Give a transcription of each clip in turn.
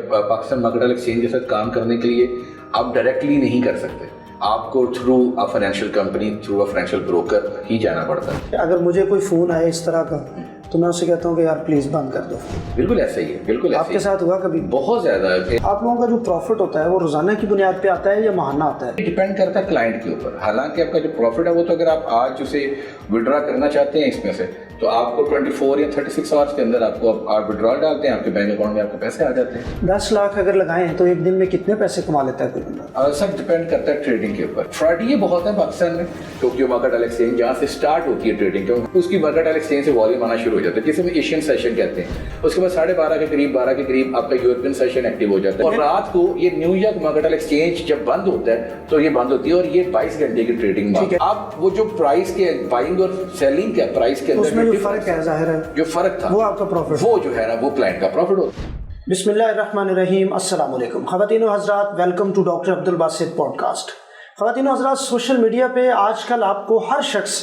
Pakistan market exchange کے ساتھ کام کرنے کے لیے آپ ڈائریکٹلی نہیں کر سکتے, آپ کو through financial company, through financial broker ہی جانا پڑتا ہے. اگر مجھے کوئی فون آئے اس طرح کا تو میں اسے کہتا ہوں کہ یار پلیز بند کر دو. بالکل ایسا ہی ہے, بالکل آپ کے ساتھ ہوا کبھی؟ بہت زیادہ. آپ لوگوں کا جو پروفٹ ہوتا ہے وہ روزانہ کی بنیاد پہ آتا ہے یا ماہانہ آتا ہے؟ ڈیپینڈ کرتا ہے کلائنٹ کے اوپر. حالانکہ آپ کا جو پروفٹ ہے وہ تو اگر آپ آج اسے وڈرا کرنا چاہتے ہیں اس میں سے تو آپ کو 24 یا 36 آورس کے اندر آپ کو آپ وڈرال ڈالتے ہیں, آپ کے بینک اکاؤنٹ میں آپ کے پیسے آ جاتے ہیں. 10 لاکھ اگر لگائیں تو ایک دن میں کتنے پیسے کما لیتا ہے کوئی بندہ؟ سب ڈپینڈ کرتا ہے ٹریڈنگ کے اوپر. فراڈ یہ بہت ہے پاکستان میں. ٹوکیو مارکیٹ ایکسچینج جہاں سے اسٹارٹ ہوتی ہے ٹریڈنگ, اس کی مارکیٹ ایکسچینج سے والیوم آنا شروع ہو جاتا ہے, جسے ہم ایشین سیشن کہتے ہیں. اس کے بعد 12:30 کے قریب 12 کے قریب آپ کا یورپین سیشن ایکٹیو ہو جاتا ہے, اور رات کو یہ نیو یارک مارکیٹ ایکسچینج جب بند ہوتا ہے تو یہ بند ہوتی ہے, اور یہ 22 گھنٹے کی ٹریڈنگ میں آپ وہ جو پرائز کے بائنگ اور سیلنگ کا پرائز کے اس میں اندر جو فرق ہے ظاہر ہے, جو فرق تھا وہ آپ کا پروفٹ, وہ جو ہے نا وہ کلائنٹ کا پروفٹ ہوتا ہے. بسم اللہ الرحمن الرحیم. السلام علیکم خواتین و حضرات, welcome to doctor Abdul Basit podcast. خواتین و حضرات, سوشل میڈیا پہ آج کل آپ کو ہر شخص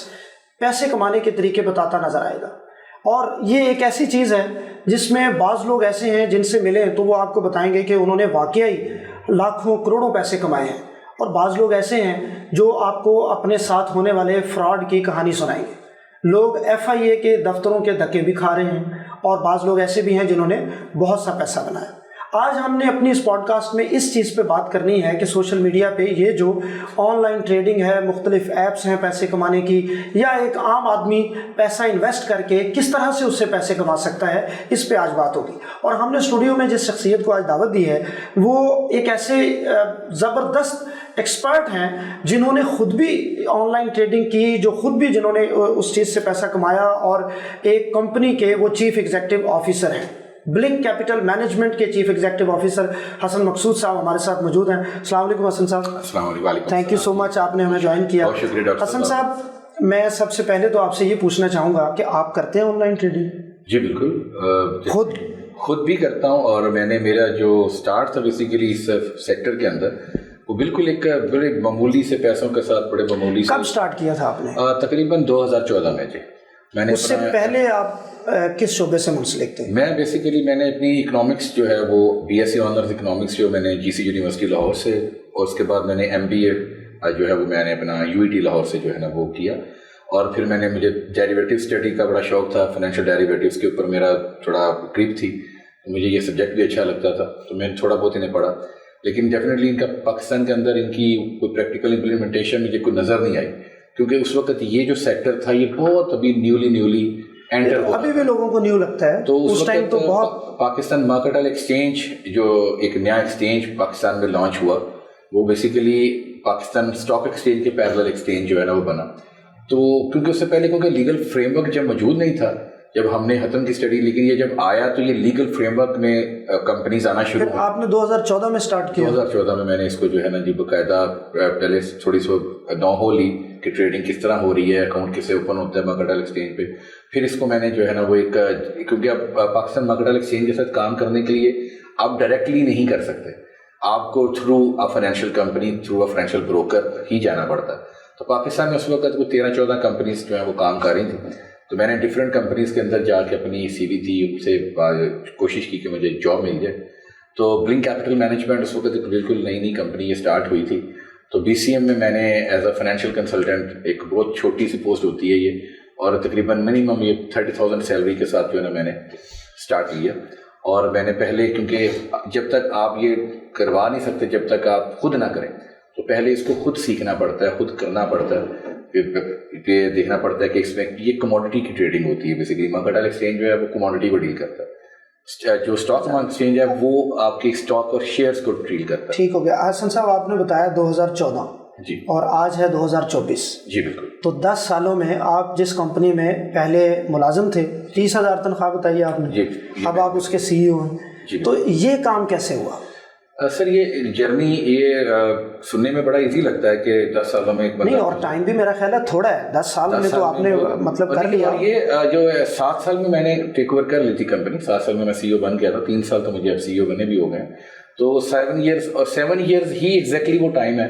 پیسے کمانے کے طریقے بتاتا نظر آئے گا, اور یہ ایک ایسی چیز ہے جس میں بعض لوگ ایسے ہیں جن سے ملیں تو وہ آپ کو بتائیں گے کہ انہوں نے واقعی لاکھوں کروڑوں پیسے کمائے ہیں, اور بعض لوگ ایسے ہیں جو آپ کو اپنے ساتھ ہونے والے فراڈ کی کہانی سنائیں گے. لوگ FIA کے دفتروں کے دھکے بھی کھا رہے ہیں, اور بعض لوگ ایسے بھی ہیں جنہوں نے بہت سا پیسہ بنایا. آج ہم نے اپنی اس پوڈ کاسٹ میں اس چیز پہ بات کرنی ہے کہ سوشل میڈیا پہ یہ جو آن لائن ٹریڈنگ ہے, مختلف ایپس ہیں پیسے کمانے کی, یا ایک عام آدمی پیسہ انویسٹ کر کے کس طرح سے اس سے پیسے کما سکتا ہے, اس پہ آج بات ہوگی. اور ہم نے اسٹوڈیو میں جس شخصیت کو آج دعوت دی ہے وہ ایک ایسے زبردست ایکسپرٹ ہیں جنہوں نے خود بھی آن لائن ٹریڈنگ کی, جو خود بھی جنہوں نے اس چیز سے پیسہ کمایا, اور ایک کمپنی کے وہ چیف ایگزیکٹو آفیسر ہیں. بلنک کیپٹل مینجمنٹ کے چیف ایگزیکٹو آفیسر حسن مقصود صاحب ہمارے ساتھ موجود ہیں. السلام علیکم حسن صاحب. السلام علیکم. تھینک یو سو مچ, آپ نے ہمیں جوائن کیا. بہت شکریہ ڈاکٹر حسن صاحب, میں سب سے پہلے تو آپ سے یہ پوچھنا چاہوں گا کہ آپ کرتے ہیں آن لائن ٹریڈنگ؟ جی بالکل, خود بھی کرتا ہوں, اور میں نے میرا جو سٹارٹ تھا بیسیکلی اس سیکٹر کے اندر وہ بالکل ایک بڑے معمولی سے پیسوں کے ساتھ, بڑے معمولی سے. کب سٹارٹ کیا تھا آپ نے؟ تقریباً 2014 میں. جی میں نے. اس سے پہلے آپ کس شعبے سے منسلک تھے؟ میں بیسیکلی میں نے اپنی اکنامکس جو ہے وہ BSc آنرز اکنامکس جو میں نے GC یونیورسٹی لاہور سے, اور اس کے بعد میں نے MBA جو ہے وہ میں نے اپنا UET لاہور سے جو ہے نا وہ کیا. اور پھر میں نے, مجھے ڈیریویٹو اسٹڈی کا بڑا شوق تھا, فائنینشیل ڈیریویٹوز کے اوپر میرا تھوڑا گریپ تھی, مجھے یہ سبجیکٹ بھی اچھا لگتا تھا, تو میں نے تھوڑا بہت انہیں پڑھا. لیکن ڈیفینیٹلی ان کا پاکستان کے اندر ان کی کوئی پریکٹیکل امپلیمنٹیشن مجھے کوئی نظر نہیں آئی, کیونکہ اس وقت یہ جو سیکٹر تھا یہ بہت ابھی نیولی انٹر ہوا, ابھی بھی لوگوں کو نیو لگتا ہے. تو اس ٹائم تو بہت. پاکستان مارکیٹ ایکسچینج جو ایک نیا ایکسچینج پاکستان میں لانچ ہوا, وہ بیسیکلی پاکستان اسٹاک ایکسچینج کے پیرلل ایکسچینج جو ہے نا وہ بنا. تو کیونکہ اس سے پہلے کیونکہ لیگل فریم ورک جب موجود نہیں تھا جب ہم نے حتم کی اسٹڈی, لیکن یہ جب آیا تو یہ لیگل فریم ورک میں کمپنیز آنا شروع ہوئی. آپ نے 2014 میں سٹارٹ کیا؟ 2014 میں نے اس کو جو ہے نا جی باقاعدہ پہلے تھوڑی سی نو ہو لی کہ ٹریڈنگ کس طرح ہو رہی ہے, اکاؤنٹ کیسے اوپن ہوتا ہے مارکیٹ ایکسچینج پہ. پھر اس کو میں نے جو ہے نا وہ ایک, کیونکہ اب پاکستان مارکیٹ ایکسچینج کے ساتھ کام کرنے کے لیے آپ ڈائریکٹلی نہیں کر سکتے, آپ کو through financial company, through financial broker ہی جانا پڑتا ہے. تو پاکستان میں اس وقت وہ 13-14 کمپنیز جو ہیں وہ کام کر رہی تھیں, تو میں نے ڈفرینٹ کمپنیز کے اندر جا کے اپنی CV تھی ان سے کوشش کی کہ مجھے جاب مل جائے. تو بلنک کیپٹل مینجمنٹ اس وقت ایک بالکل نئی کمپنی یہ اسٹارٹ ہوئی تھی. تو BCM میں نے ایز اے فائنینشیل کنسلٹنٹ, ایک بہت چھوٹی سی پوسٹ ہوتی ہے یہ, اور تقریباً منیمم یہ 30,000 سیلری کے ساتھ جو ہے نا میں نے اسٹارٹ کیا. اور میں نے پہلے, کیونکہ جب تک آپ یہ کروا نہیں سکتے جب تک آپ خود نہ کریں, تو پہلے اس کو خود سیکھنا پڑتا ہے, خود کرنا پڑتا ہے, یہ دیکھنا پڑتا ہے کہ اس میں یہ کموڈٹی کی ٹریڈنگ ہوتی ہے. بیسیکلی مارکیٹ ایکسچینج جو ہے وہ کموڈٹی کو ڈیل کرتا ہے, جو اسٹاک ایکسچینج ہے وہ آپ کے اسٹاک اور شیئرز کو ڈیل کرتا ہے. ٹھیک ہو گیا. حسن صاحب آپ نے بتایا 2014 جی, اور آج ہے 2024. جی بالکل. تو 10 سالوں میں آپ جس کمپنی میں پہلے ملازم تھے, 30,000 تنخواہ بتائیے آپ نے, جی, اب آپ اس کے CEO ہیں. جی, تو یہ کام کیسے ہوا؟ سر یہ جرنی یہ سننے میں بڑا ایزی لگتا ہے کہ 10 سالوں میں ایک بندہ, نہیں, اور ٹائم بھی میرا خیال ہے تھوڑا ہے, 10 سال میں تو آپ نے مطلب کر لیا. یہ جو 7 سال میں میں نے ٹیک اوور کر لی تھی کمپنی, 7 سال میں CEO بن گیا تھا, 3 سال تو مجھے اب CEO بنے بھی ہو گئے. تو 7 ایئرز ہی ایگزیکٹلی وہ ٹائم ہے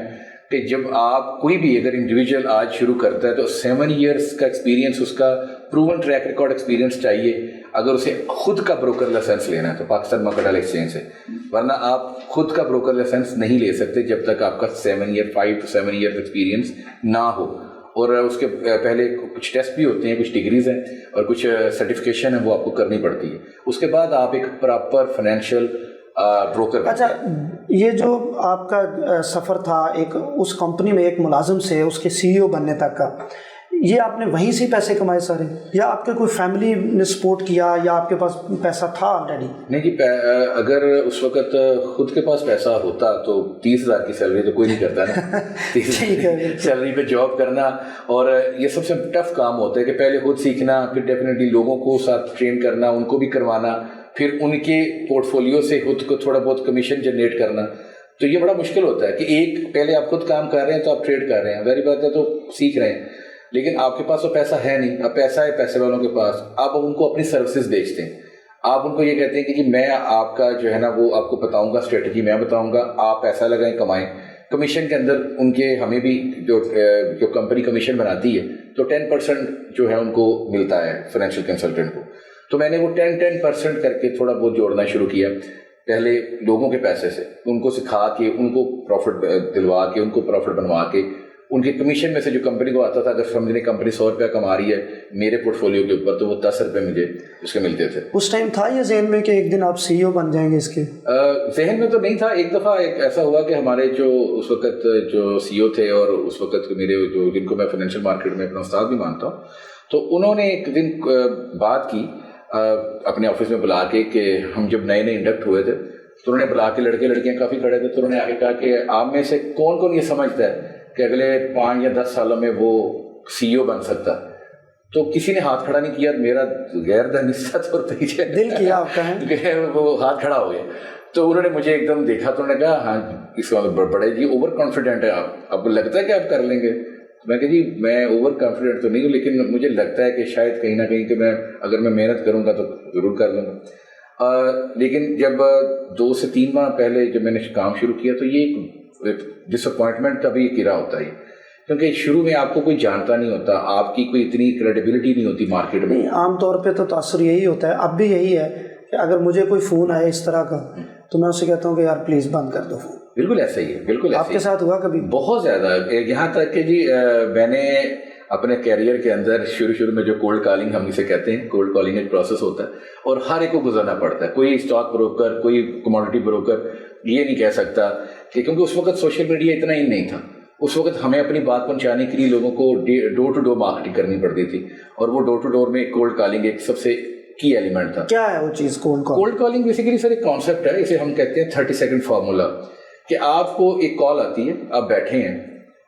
کہ جب آپ کوئی بھی اگر انڈیویجول آج شروع کرتا ہے تو 7 ایئرس کا ایکسپیرینس، اس کا پروون ٹریک ریکارڈ ایکسپیرینس چاہیے اگر اسے خود کا بروکر لائسنس لینا ہے تو پاکستان مرکنٹائل ایکسچینج سے، ورنہ آپ خود کا بروکر لائسنس نہیں لے سکتے جب تک آپ کا 5 to 7 ایئر ایکسپیرینس نہ ہو. اور اس کے پہلے کچھ ٹیسٹ بھی ہوتے ہیں، کچھ ڈگریز ہیں اور کچھ سرٹیفکیشن ہے وہ آپ کو کرنی پڑتی ہے. اس کے بعد آپ ایک پراپر فائنینشیل بروکر. اچھا، یہ جو آپ کا سفر تھا ایک اس کمپنی میں ایک ملازم سے اس کے سی ای او بننے تک کا، یہ آپ نے وہیں سے پیسے کمائے سارے، یا آپ کے کوئی فیملی نے سپورٹ کیا، یا آپ کے پاس پیسہ تھا آلریڈی؟ نہیں جی، اگر اس وقت خود کے پاس پیسہ ہوتا تو 30,000 کی سیلری تو کوئی نہیں کرتا نا. 30,000 سیلری پہ جاب کرنا، اور یہ سب سے ٹف کام ہوتا ہے کہ پہلے خود سیکھنا، پھر ڈیفینیٹلی لوگوں کو ساتھ ٹرین کرنا، ان کو بھی کروانا، پھر ان کے پورٹ فولیو سے خود کو تھوڑا بہت کمیشن جنریٹ کرنا. تو یہ بڑا مشکل ہوتا ہے کہ ایک پہلے آپ خود کام کر رہے ہیں تو آپ ٹریڈ کر رہے ہیں، ظاہر بات ہے تو سیکھ رہے ہیں، لیکن آپ کے پاس تو پیسہ ہے نہیں. اب پیسہ ہے پیسے والوں کے پاس، آپ ان کو اپنی سروسز بیچتے ہیں، آپ ان کو یہ کہتے ہیں کہ جی میں آپ کا جو ہے نا وہ آپ کو بتاؤں گا، اسٹریٹجی میں بتاؤں گا، آپ پیسہ لگائیں کمائیں. کمیشن کے اندر ان کے ہمیں بھی جو کمپنی کمیشن بناتی ہے تو 10% جو ہے ان کو ملتا ہے فائنینشیل کنسلٹنٹ کو. تو میں نے وہ 10% کر کے تھوڑا بہت جوڑنا شروع کیا، پہلے لوگوں کے پیسے سے، ان کو سکھا کے، ان کو پروفٹ دلوا کے، ان کو پروفٹ بنوا کے، ان کے کمیشن میں سے جو کمپنی کو آتا تھا، اگر سمجھنے کمپنی 100 روپیہ کما رہی ہے میرے پورٹ فولیو کے اوپر تو وہ 10 روپے مجھے اس کے ملتے تھے. اس ٹائم تھا یہ ذہن میں کہ ایک دن آپ سی ای او بن جائیں گے اس کے؟ ذہن میں تو نہیں تھا. ایک دفعہ ایسا ہوا کہ ہمارے جو اس وقت جو سی ای او تھے اور اس وقت میرے جو جن کو میں فائنینشیل مارکیٹ میں اپنا استاد بھی مانتا ہوں، تو انہوں نے ایک دن بات کی اپنے آفس میں بلا کے کہ ہم جب نئے انڈکٹ ہوئے تھے تو انہوں نے بلا کے، لڑکے لڑکیاں کافی کھڑے تھے، تو انہوں نے آگے کہا کہ آپ میں سے کون کون یہ سمجھتا ہے کہ اگلے 5 یا 10 سالوں میں وہ سی ای او بن سکتا. تو کسی نے ہاتھ کھڑا نہیں کیا، میرا غیر دانستہ طور پہ دل کیا آپ کا ہے، وہ ہاتھ کھڑا ہو گیا. تو انہوں نے مجھے ایک دم دیکھا تو انہوں نے کہا ہاں اس کا بڑے جی اوور کانفیڈنٹ ہے آپ کو لگتا ہے کہ آپ کر لیں گے؟ میں کہ جی میں اوور کانفیڈنٹ تو نہیں ہوں، لیکن مجھے لگتا ہے کہ شاید کہیں نہ کہیں کہ میں اگر میں محنت کروں گا تو ضرور کر لوں گا. لیکن جب 2 سے 3 ماہ پہلے جب میں نے کام شروع کیا تو یہ ڈس اپوائنٹمنٹ کا بھی گرا ہوتا ہے، کیونکہ شروع میں آپ کو کوئی جانتا نہیں ہوتا، آپ کی کوئی اتنی کریڈیبلٹی نہیں ہوتی مارکیٹ میں. عام طور پہ تو تاثر یہی ہوتا ہے، اب بھی یہی ہے کہ اگر مجھے کوئی فون آئے اس طرح کا تو میں اسے کہتا ہوں کہ یار پلیز بند کر دو فون. بالکل ایسا ہی ہے، بالکل. آپ کے ساتھ ہوا کبھی؟ بہت زیادہ، یہاں تک کہ جی میں نے اپنے کیریئر کے اندر شروع میں جو کولڈ کالنگ ہم اسے کہتے ہیں، کولڈ کالنگ ایک پروسیس ہوتا ہے اور ہر ایک کو گزرنا پڑتا ہے. کوئی اسٹاک بروکر، کوئی کموڈٹی بروکر یہ نہیں کہہ سکتا کہ، کیونکہ اس وقت سوشل میڈیا اتنا ہی نہیں تھا. اس وقت ہمیں اپنی بات پہنچانے کے لیے لوگوں کو ڈور ٹو ڈور مارکیٹنگ کرنی پڑتی تھی، اور وہ ڈور ٹو ڈور میں کولڈ کالنگ ایک سب سے کی ایلیمنٹ تھا. کیا ہے وہ چیز کولڈ کالنگ؟ بیسیکلی سر ایک کانسیپٹ ہے، اسے ہم کہتے ہیں 30 سیکنڈ فارمولا، کہ آپ کو ایک کال آتی ہے، آپ بیٹھے ہیں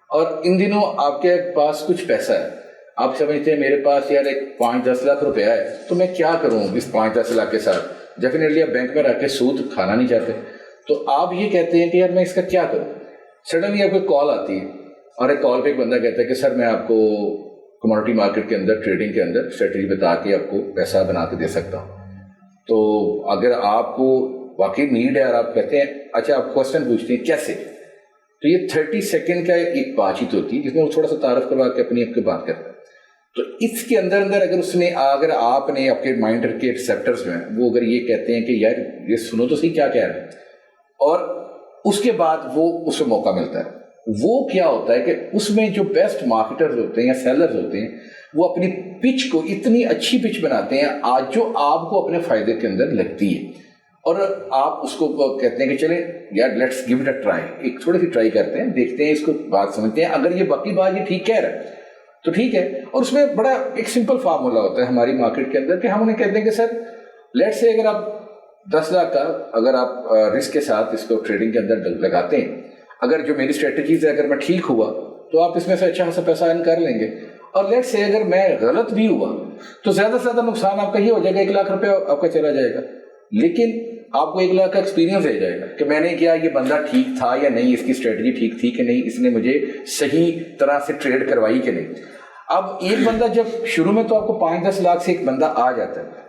اور ان دنوں آپ کے پاس کچھ پیسہ ہے، آپ سمجھتے ہیں میرے پاس یار ایک 5-10 لاکھ روپیہ ہے تو میں کیا کروں اس 5-10 لاکھ کے ساتھ. ڈیفینیٹلی آپ بینک میں رکھ کے سود کھانا نہیں چاہتے، تو آپ یہ کہتے ہیں کہ یار میں اس کا کیا کروں. سڈنلی آپ کو کال آتی ہے اور ایک کال پہ ایک بندہ کہتا ہے کہ سر میں آپ کو کموڈٹی مارکیٹ کے اندر، ٹریڈنگ کے اندر اسٹریٹجی بتا کے آپ کو پیسہ بنا کے دے سکتا ہوں. تو اگر آپ کو واقعی نیڈ ہے اور آپ کہتے ہیں اچھا، آپ کوشچن پوچھتے ہیں کیسے، تو یہ 30 سیکنڈ کا ایک بات چیت ہوتی ہے جس میں وہ تھوڑا سا تعارف کروا کے اپنی آپ کی بات کرتا ہے. تو اس کے اندر اگر اس نے، اگر آپ نے آپ کے مائنڈ کے ریسیپٹرز جو ہیں وہ اگر یہ کہتے ہیں کہ یار یہ سنو تو صحیح کیا کہہ رہے ہیں، اور اس کے بعد وہ اس میں موقع ملتا ہے. وہ کیا ہوتا ہے کہ اس میں جو بیسٹ مارکیٹرز ہوتے ہیں یا سیلرز ہوتے ہیں وہ اپنی پچ کو اتنی اچھی پچ بناتے ہیں آج جو آپ کو اپنے فائدے کے اندر لگتی ہے، اور آپ اس کو کہتے ہیں کہ چلیں یار let's give it a try, ایک تھوڑی سی ٹرائی کرتے ہیں، دیکھتے ہیں اس کو بات سمجھتے ہیں. اگر یہ باقی بات یہ ٹھیک کہہ رہا ہے تو ٹھیک ہے. اور اس میں بڑا ایک سمپل فارمولا ہوتا ہے ہماری مارکیٹ کے اندر کہ ہم انہیں کہتے ہیں کہ سر لیٹس سے اگر آپ 10 لاکھ کا اگر آپ رسک کے ساتھ اس کو ٹریڈنگ کے اندر لگاتے ہیں، اگر جو میری اسٹریٹجیز ہے اگر میں ٹھیک ہوا تو آپ اس میں سے اچھا خاصا پیسہ ارن کر لیں گے. اور لیٹ سے اگر میں غلط بھی ہوا تو زیادہ سے زیادہ نقصان آپ کا یہ ہو جائے گا 1 لاکھ روپے آپ کا چلا جائے گا، لیکن آپ کو 1 لاکھ کا ایکسپیرینس دے جائے گا کہ میں نے کیا یہ بندہ ٹھیک تھا یا نہیں، اس کی اسٹریٹجی ٹھیک تھی کہ نہیں، اس نے مجھے صحیح طرح سے ٹریڈ کروائی کہ نہیں. اب ایک بندہ جب شروع میں تو آپ کو 5-10 لاکھ سے ایک بندہ آ جاتا ہے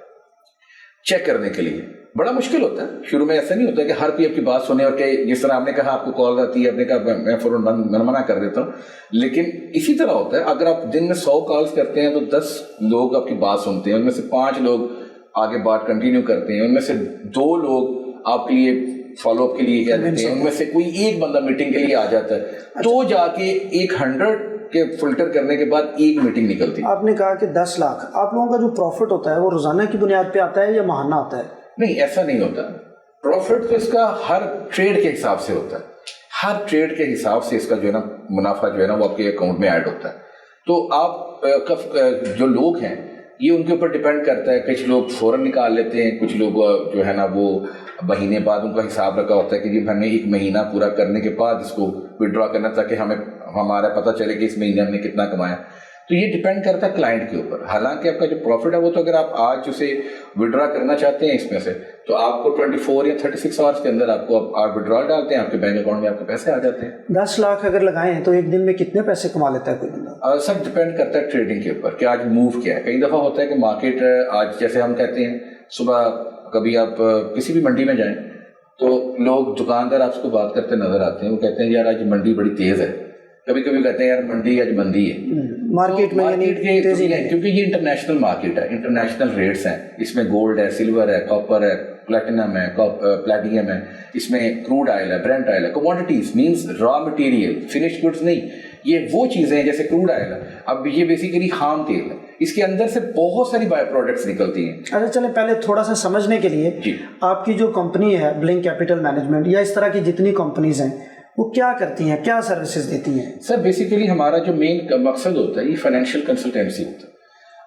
چیک کرنے کے لیے، بڑا مشکل ہوتا ہے شروع میں. ایسا نہیں ہوتا کہ ہر کوئی آپ کی بات سنے اور کہ جس طرح آپ نے کہا آپ کو کال آتی ہے, آپ نے کہا میں فوراً منع کر دیتا ہوں. لیکن اسی طرح ہوتا ہے, اگر آپ دن میں 100 کالز کرتے ہیں تو 10 لوگ آپ کی بات سنتے ہیں, ان میں سے 5 لوگ آگے بات کنٹینیو کرتے ہیں, ان میں سے 2 لوگ آپ کے لیے فالو اپ کے لیے کہہ دیتے ہیں, ان میں سے کوئی ایک بندہ میٹنگ کے لیے آ جاتا ہے, تو جا کے 100 کے فلٹر کرنے کے بعد ایک میٹنگ نکلتی. آپ نے کہا کہ 10 لاکھ آپ لوگوں کا جو پروفٹ ہوتا ہے وہ روزانہ کی بنیاد پہ آتا ہے یا ماہانہ آتا ہے؟ نہیں, ایسا نہیں ہوتا. پروفٹ تو اس کا ہر ٹریڈ کے حساب سے ہوتا ہے, ہر ٹریڈ کے حساب سے اس کا جو ہے نا منافع جو ہے نا وہ آپ کے اکاؤنٹ میں ایڈ ہوتا ہے. تو آپ جو لوگ ہیں یہ ان کے اوپر ڈپینڈ کرتا ہے. کچھ لوگ فوراً نکال لیتے ہیں, کچھ لوگ جو ہے نا وہ مہینے بعد ان کا حساب رکھا ہوتا ہے کہ جب ہمیں 1 مہینہ پورا کرنے کے بعد اس کو وڈرا کرنا تاکہ ہمارا پتہ چلے کہ اس مہینے ہم نے کتنا کمایا. تو یہ ڈپینڈ کرتا ہے کلائنٹ کے اوپر. حالانکہ آپ کا جو پروفٹ ہے وہ تو اگر آپ آج اسے وڈرا کرنا چاہتے ہیں اس میں سے تو آپ کو 24 یا 36 آورس کے اندر آپ کو آپ وڈرا ڈالتے ہیں, آپ کے بینک اکاؤنٹ میں آپ کے پیسے آ جاتے ہیں. 10 لاکھ اگر لگائیں تو ایک دن میں کتنے پیسے کما لیتا ہے کوئی بندہ؟ سب ڈپینڈ کرتا ہے ٹریڈنگ کے اوپر کہ آج موو کیا ہے. کئی دفعہ ہوتا ہے کہ مارکیٹ آج جیسے ہم کہتے ہیں صبح کبھی آپ کسی بھی منڈی میں جائیں تو لوگ دکاندار آپ کو بات کرتے نظر آتے ہیں, وہ کہتے ہیں یار آج منڈی بڑی تیز ہے. کبھی کبھی کہتے ہیں یار منڈی آج مندی ہے مارکیٹ میں, کیونکہ یہ انٹرنیشنل مارکیٹ ہے, انٹرنیشنل ریٹس ہیں. اس میں گولڈ ہے, سلور ہے, کاپر ہے, پلیٹینم ہے, پلیٹینیم ہے, اس میں کروڈ آئل ہے, برینٹ آئل ہے. Commodities means raw material, finished goods نہیں. یہ وہ چیزیں ہیں جیسے کروڈ آئل ہے, اب یہ بیسیکلی خام تیل ہے, اس کے اندر سے بہت ساری بائی پروڈکٹس نکلتی ہیں. اچھا چلیں پہلے تھوڑا سا سمجھنے کے لیے آپ کی جو کمپنی ہے بلنک کیپٹل مینجمنٹ یا اس طرح کی جتنی کمپنیز ہیں وہ کیا کرتی ہیں, کیا سروسز دیتی ہیں؟ سر بیسیکلی ہمارا جو مین مقصد ہوتا ہے یہ فائنینشیل کنسلٹینسی ہوتا ہے.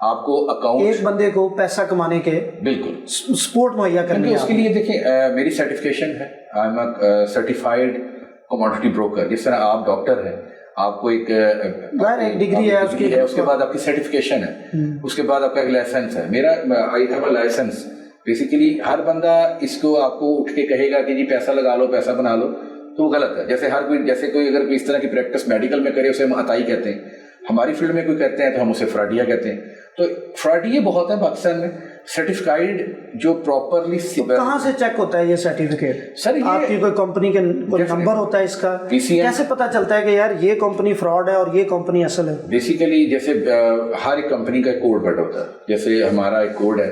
آپ کو اکاؤنٹ ایک بندے کو پیسہ کمانے کے بالکل سپورٹ مہیا کرنے اس کے لیے دیکھیں میری سرٹیفکیشن ہے, I am a certified commodity broker. جس طرح آپ ڈاکٹر ہیں, آپ کو ایک ڈگری ہے, اس کے بعد آپ کی سرٹیفکیشن ہے, اس کے بعد آپ کا ایک لائسنس ہے. میرا I have a license. Basically ہر بندہ اس کو آپ کو اٹھ کے کہے گا کہ جی پیسہ لگا لو, پیسہ بنا لو, تو وہ غلط ہے. جیسے کوئی اگر اس طرح کی پریکٹس میڈیکل میں کرے اسے ہم عطائی کہتے ہیں, ہماری فیلڈ میں کوئی کہتے ہیں تو ہم اسے فراڈیا کہتے ہیں. تو فراڈیے بہت ہیں پاکستان میں. سرٹیفائڈ جو پراپرلی کہاں سے چیک ہوتا ہے یہ سرٹیفکیٹ؟ سر آپ کی کوئی کمپنی کے کوئی نمبر ہوتا ہے اس کا, کیسے پتہ چلتا ہے کہ یار یہ کمپنی فراڈ ہے اور یہ کمپنی اصل ہے؟ بیسیکلی جیسے ہر ایک کمپنی کا کوڈ بٹ ہوتا ہے. جیسے ہمارا ایک کوڈ ہے,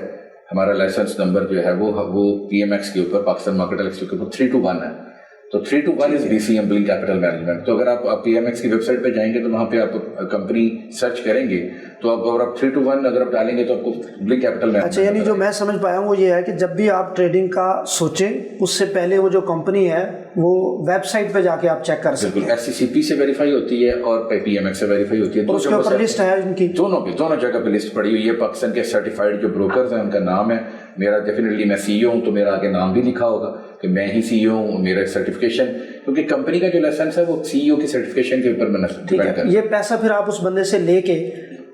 ہمارا لائسنس نمبر جو ہے وہ پی ایم ایکس کے اوپر, پاکستان مارکیٹ ایکس کے اوپر 321 ہے. تو 321 از BCM بلنک کیپٹل مینجمنٹ. تو اگر آپ پی ایم ایکس کی ویب سائٹ پہ جائیں گے تو وہاں پہ آپ کمپنی سرچ کریں گے تو اگر آپ 321 اگر آپ ڈالیں گے تو آپ کو بلنک کیپٹل مینجمنٹ. اچھا, یعنی جو میں سمجھ پایا ہوں وہ یہ ہے کہ جب بھی آپ ٹریڈنگ کا سوچیں اس سے پہلے وہ جو کمپنی ہے وہ ویب سائٹ پہ جا کے آپ چیک کر سکتے ہیں. SCCP سے ویریفائی ہوتی ہے اور پی ایم ایکس سے ویریفائی ہوتی ہے. اس کے اوپر لسٹ ہے ان کی, دونوں جگہ پہ لسٹ پڑی ہوئی ہے. پاکستان کے سرٹیفائڈ جو بروکرز ہیں ان کا نام ہے, میرا ڈیفینیٹلی میں CEO ہوں تو میرا آگے نام بھی لکھا ہوگا کہ میں ہی CEO ہوں. میرا سرٹیفکیشن کیونکہ کمپنی کا جو لائسنس ہے وہ CEO کی سرٹیفکیشن کے اوپر میں ڈیپینڈ کرتا ہے. یہ پیسہ پھر آپ اس بندے سے لے کے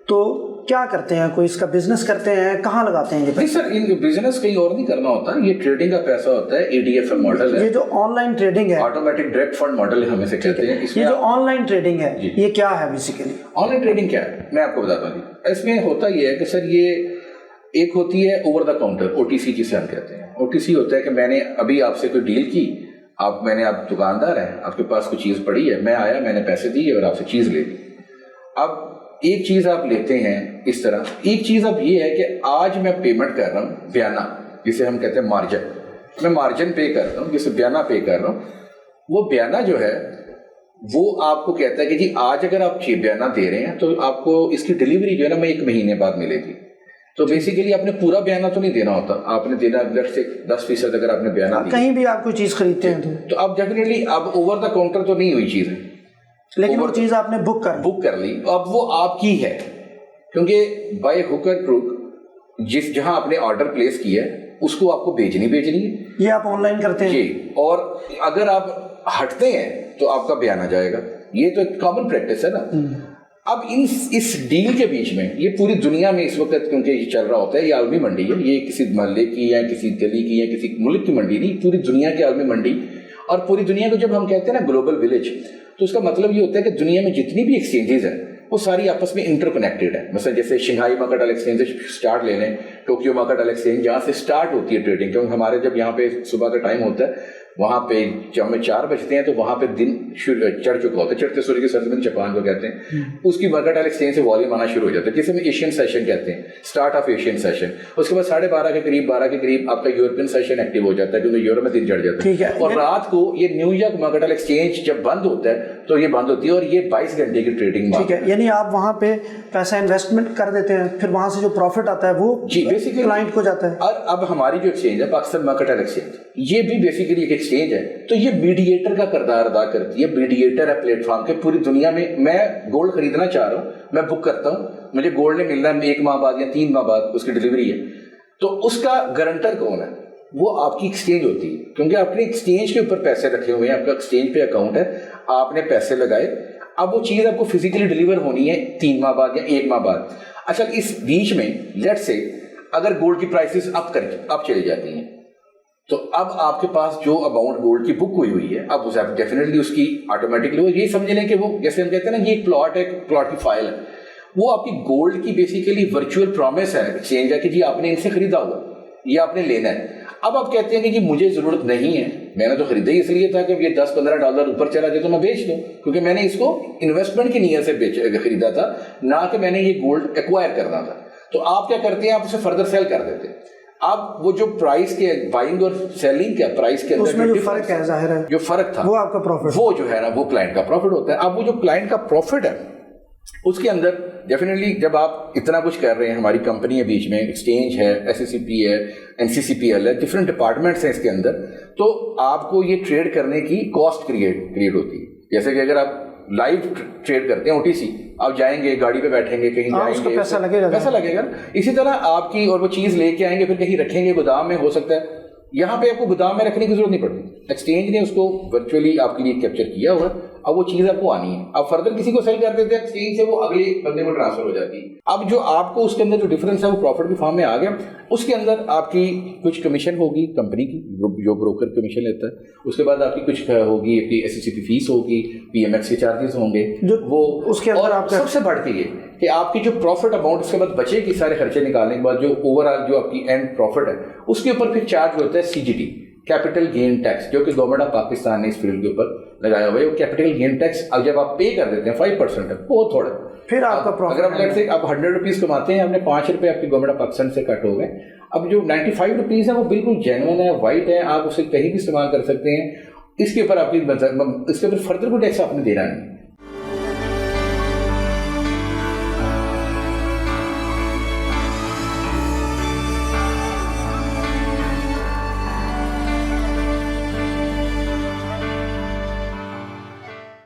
تو کیا کرتے ہیں, کوئی اس کا بزنس کرتے ہیں, کہاں لگاتے ہیں یہ پیسہ؟ سر ان بزنس کہیں اور نہیں کرنا ہوتا, یہ ٹریڈنگ کا پیسہ ہوتا ہے. ADFM ماڈل ہے, یہ جو آن لائن ٹریڈنگ ہے, آٹومیٹک ڈائریکٹ فنڈ ماڈل ہم اسے کہتے ہیں. یہ جو آن لائن ٹریڈنگ ہے یہ کیا ہے بیسیکلی؟ آن لائن ٹریڈنگ کیا ہے میں آپ کو بتاتا ہوں. اس میں ہوتا یہ ہے کہ سر یہ ایک ہوتی ہے اوور دا کاؤنٹر OTC جسے ہم کہتے ہیں. OTC ہوتا ہے کہ میں نے ابھی آپ سے کوئی ڈیل کی, آپ دکاندار ہیں, آپ کے پاس کوئی چیز پڑی ہے, میں آیا, میں نے پیسے دیے اور آپ سے چیز لے لی. اب ایک چیز آپ لیتے ہیں اس طرح, ایک چیز اب یہ ہے کہ آج میں پیمنٹ کر رہا ہوں بیانہ, جسے ہم کہتے ہیں مارجن. میں مارجن پے کر رہا ہوں, جسے بیانہ پے کر رہا ہوں. وہ بیانہ جو ہے وہ آپ کو کہتا ہے کہ جی آج اگر آپ بیانہ دے رہے ہیں تو آپ کو اس کی ڈلیوری جو ہے نا میں 1 مہینے بعد ملے گی. تو بیسیکلی آپ نے پورا بیانہ تو نہیں دینا ہوتا, آپ نے دینا اگر سے 10% اگر آپ نے بیانہ دیا, کہیں بھی آپ کوئی چیز خریدتے ہیں تو اب ڈیفینیٹلی اب اوور دا کاؤنٹر تو نہیں ہوئی چیزیں, لیکن وہ چیز آپ نے بک کر لی. اب وہ آپ کی ہے کیونکہ بائی ہک اور کروک جہاں آپ نے آرڈر پلیس کیا ہے اس کو آپ کو بھیجنی ہے. یہ آپ آن لائن کرتے ہیں جی, اور اگر آپ ہٹتے ہیں تو آپ کا بیانہ جائے گا. یہ تو ایک کامن پریکٹس ہے نا. اب اس ڈیل کے بیچ میں یہ پوری دنیا میں اس وقت کیونکہ یہ چل رہا ہوتا ہے, یہ عالمی منڈی ہے, یہ کسی محلے کی یا کسی گلی کی یا کسی ملک کی منڈی نہیں, پوری دنیا کی عالمی منڈی. اور پوری دنیا کو جب ہم کہتے ہیں نا گلوبل ولیج, تو اس کا مطلب یہ ہوتا ہے کہ دنیا میں جتنی بھی ایکسچینجز ہیں وہ ساری آپس میں انٹر کنیکٹڈ ہے. مثلا جیسے شنگھائی مرکینٹائل ایکسچینج سے اسٹارٹ لے لیں, ٹوکیو مرکینٹائل ایکسچینج جہاں سے اسٹارٹ ہوتی ہے ٹریڈنگ, کیونکہ ہمارے جب یہاں پہ صبح کا ٹائم ہوتا ہے وہاں پہ جب ہمیں 4 بجتے ہیں تو وہاں پہ دن چڑھ چکا ہوتا ہے, چڑھتے سورج کے سرزمین جاپان کو کہتے ہیں, اس کی مرکینٹائل ایکسچینج سے والیوم آنا شروع ہو جاتا ہے جسے ہم ایشین سیشن کہتے ہیں, اسٹارٹ آف ایشین سیشن. اس کے بعد 12:30 کے قریب 12 کے قریب آپ کا یورپین سیشن ایکٹیو ہو جاتا ہے کیونکہ یورپ میں دن چڑھ جاتا ہے, اور رات کو یہ نیو یارک مرکینٹائل ایکسچینج جب بند ہوتا ہے تو یہ بند ہوتی ہے, اور یہ 22 گھنٹے کی ٹریڈنگ. ٹھیک ہے, یعنی آپ وہاں پہ پیسہ انویسٹمنٹ کر دیتے ہیں, پھر وہاں سے جو پروفٹ آتا ہے وہ جی بیسیکلی کلائنٹ کو جاتا ہے. اور اب ہماری جو ایکسچینج ہے پاکستان مرکینٹائل ایکسچینج, یہ بھی بیسیکلی ایک ایکسچینج ہے, تو یہ میڈیٹر کا کردار ادا کرتی ہے. میڈیٹر ہے پلیٹ فارم کے پوری دنیا میں. میں گولڈ خریدنا چاہ رہا ہوں, میں بک کرتا ہوں, مجھے گولڈ نہیں مل رہا ہے 1 ماہ بعد یا 3 ماہ بعد اس کی ڈلیوری ہے, تو اس کا گارنٹر کون ہے؟ وہ آپ کی ایکسچینج ہوتی ہے, کیونکہ آپ نے ایکسچینج کے اوپر پیسے رکھے ہوئے ہیں, آپ کا ایکسچینج پہ اکاؤنٹ ہے, آپ نے پیسے لگائے, اب وہ چیز آپ کو فزیکلی ڈلیور ہونی ہے 3 ماہ بعد یا 1 ماہ بعد. اچھا اس بیچ میں لیٹ سے اگر گولڈ کی پرائسز اب چلی جاتی ہیں تو اب آپ کے پاس جو اماؤنٹ گولڈ کی بک ہوئی ہے اب اسے ڈیفینیٹلی اس کی آٹومیٹکلی وہ یہ سمجھ لیں کہ وہ جیسے ہم کہتے ہیں نا یہ ایک پلاٹ ہے, پلاٹ کی فائل ہے, وہ آپ کی گولڈ کی بیسیکلی ورچوئل پرومس ہے ایکسچینج ہے کہ جی آپ نے ان سے خریدا ہوا, یہ آپ نے لینا ہے. اب آپ کہتے ہیں کہ جی مجھے ضرورت نہیں ہے, میں نے تو خریدا ہی اس لیے تھا کہ یہ $10-15 اوپر چلا جائے تو میں بیچ دوں, کیونکہ میں نے اس کو انویسٹمنٹ کی نیت سے خریدا تھا, نہ کہ میں نے یہ گولڈ ایکوائر کرنا تھا. تو آپ کیا کرتے ہیں, آپ اسے فردر سیل کر دیتے ہیں. اب وہ جو پرائس کے بائنگ اور سیلنگ کے پرائس کے اندر اس میں جو فرق ہے ظاہر ہے, جو فرق تھا وہ آپ کا پروفٹ, وہ جو ہے نا وہ کلائنٹ کا پروفٹ ہوتا ہے. اب وہ جو کلائنٹ کا پروفٹ ہے اس کے اندر ڈیفینیٹلی جب آپ اتنا کچھ کر رہے ہیں, ہماری کمپنی ہے بیچ میں, ایکسچینج ہے, SCCP ہے, NCCPL ہے, ڈفرینٹ ڈپارٹمنٹس ہیں اس کے اندر, تو آپ کو یہ ٹریڈ کرنے کی کاسٹ کریٹ ہوتی ہے. جیسے کہ اگر آپ لائیو ٹریڈ کرتے ہیں OTC, آپ جائیں گے گاڑی پہ بیٹھیں گے, کہیں جائیں گے, پیسہ لگے گا. اسی طرح آپ کی اور وہ چیز لے کے آئیں گے, پھر کہیں رکھیں گے گودام میں, ہو سکتا ہے یہاں پہ آپ کو گودام میں رکھنے کی ضرورت نہیں پڑتی, ایکسچینج نے اس کو ورچولی آپ کے لیے کیپچر کیا ہوا, اب وہ چیز آپ کو آنی ہے, اب فردر کسی کو سیل کر دیتے ہیں ایکسچینج سے, وہ اگلے بندے کو ٹرانسفر ہو جاتی ہے. اب جو آپ کو اس کے اندر جو ڈفرینس ہے وہ پروفٹ کی فارم میں آ گیا. اس کے اندر آپ کی کچھ کمیشن ہوگی کمپنی کی, جو بروکر کمیشن لیتا ہے, اس کے بعد آپ کی کچھ ہوگی آپ کی SCCP فیس ہوگی, PMX کے چارجز ہوں گے, وہ اس کے اندر آپ سب سے بڑھ کے یہ کہ آپ کی جو پروفٹ اماؤنٹ اس کے بعد بچے کی سارے خرچے نکالنے کے بعد جو اوور آل جو آپ کی اینڈ پروفٹ ہے اس کے اوپر پھر چارج ہوتا ہے CGT, کیپٹل گین ٹیکس, جو کہ گورنمنٹ آف پاکستان نے اس فیلڈ کے اوپر لگایا ہوا ہے. وہ کیپٹل گین ٹیکس اب جب آپ پے کر دیتے ہیں 5% ہے, بہت تھوڑا, پھر آپ کا پروفٹ, اگر آپ لیٹ سے آپ 100 روپیز کماتے ہیں, آپ نے 5 روپے آپ کی گورنمنٹ آف پاکستان سے کٹ ہو گئے. اب جو 95 روپیز ہے وہ بالکل جینون ہے, وائٹ ہے, آپ اسے کہیں بھی استعمال کر سکتے ہیں. اس کے اوپر آپ کی اس کے اوپر فردر کوئی ٹیکس آپ نے دینا نہیں.